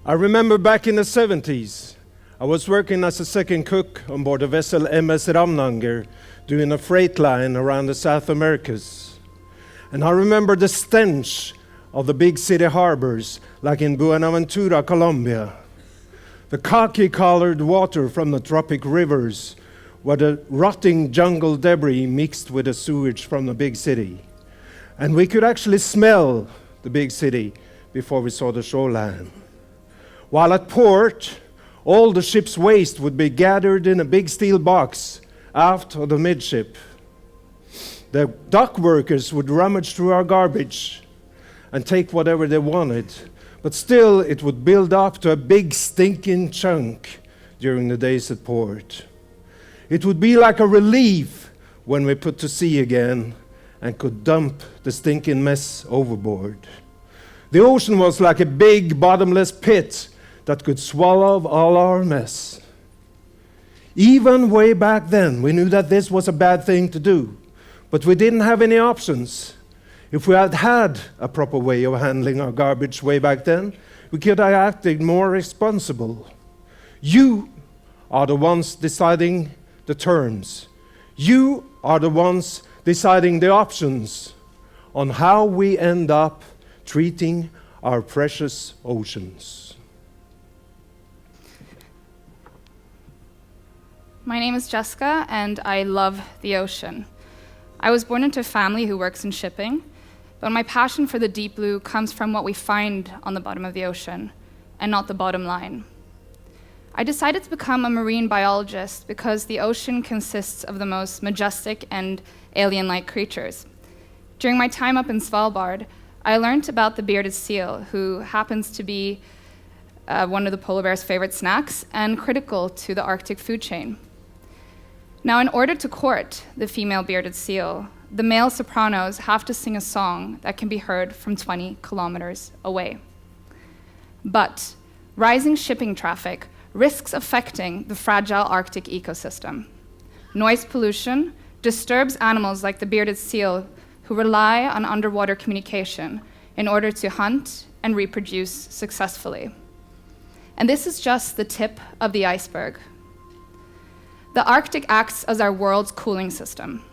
I remember back in the 70s, I was working as a second cook on board the vessel MS Ramnanger, doing a freight line around the South Americas. And I remember the stench of the big city harbors, like in Buenaventura, Colombia. The khaki-colored water from the tropic rivers, where the rotting jungle debris mixed with the sewage from the big city. And we could actually smell the big city before we saw the shoreline. While at port, all the ship's waste would be gathered in a big steel box aft of the midship. The dock workers would rummage through our garbage and take whatever they wanted, but still it would build up to a big stinking chunk during the days at port. It would be like a relief when we put to sea again and could dump the stinking mess overboard. The ocean was like a big bottomless pit that could swallow all our mess. Even way back then, we knew that this was a bad thing to do, but we didn't have any options. If we had had a proper way of handling our garbage way back then, we could have acted more responsible. You are the ones deciding the terms. You are the ones deciding the options on how we end up treating our precious oceans. My name is Jessica, and I love the ocean. I was born into a family who works in shipping, but my passion for the deep blue comes from what we find on the bottom of the ocean, and not the bottom line. I decided to become a marine biologist because the ocean consists of the most majestic and alien-like creatures. During my time up in Svalbard, I learned about the bearded seal, who happens to be one of the polar bear's favorite snacks and critical to the Arctic food chain. Now, in order to court the female bearded seal, the male sopranos have to sing a song that can be heard from 20 kilometers away. But rising shipping traffic risks affecting the fragile Arctic ecosystem. Noise pollution disturbs animals like the bearded seal, who rely on underwater communication in order to hunt and reproduce successfully. And this is just the tip of the iceberg. The Arctic acts as our world's cooling system.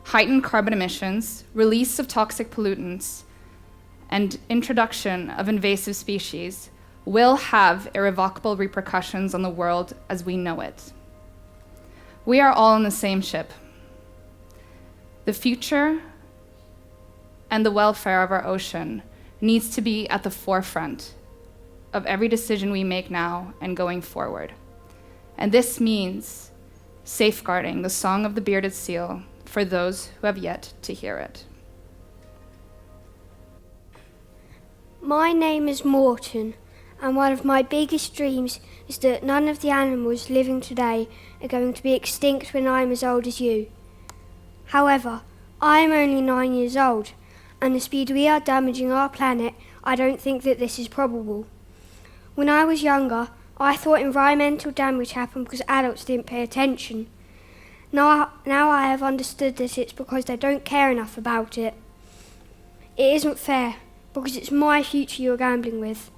Heightened carbon emissions, release of toxic pollutants, and introduction of invasive species will have irrevocable repercussions on the world as we know it. We are all in the same ship. The future and the welfare of our ocean needs to be at the forefront of every decision we make now and going forward. And this means safeguarding the song of the bearded seal for those who have yet to hear it. My name is Morton, and one of my biggest dreams is that none of the animals living today are going to be extinct when I'm as old as you. However, I am only 9 years old, and the speed we are damaging our planet, I don't think that this is probable. When I was younger, I thought environmental damage happened because adults didn't pay attention. Now I have understood that it's because they don't care enough about it. It isn't fair, because it's my future you're gambling with.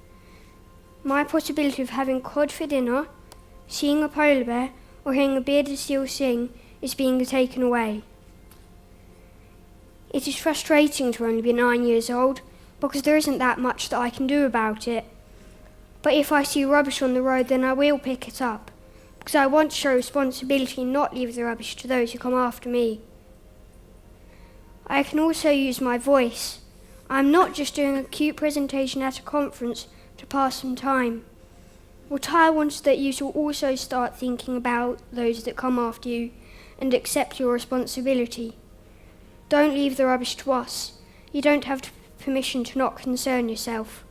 My possibility of having cod for dinner, seeing a polar bear, or hearing a bearded seal sing is being taken away. It is frustrating to only be 9 years old, because there isn't that much that I can do about it. But if I see rubbish on the road, then I will pick it up, because I want to show responsibility and not leave the rubbish to those who come after me. I can also use my voice. I'm not just doing a cute presentation at a conference to pass some time. What I want is that you shall also start thinking about those that come after you and accept your responsibility. Don't leave the rubbish to us. You don't have permission to not concern yourself.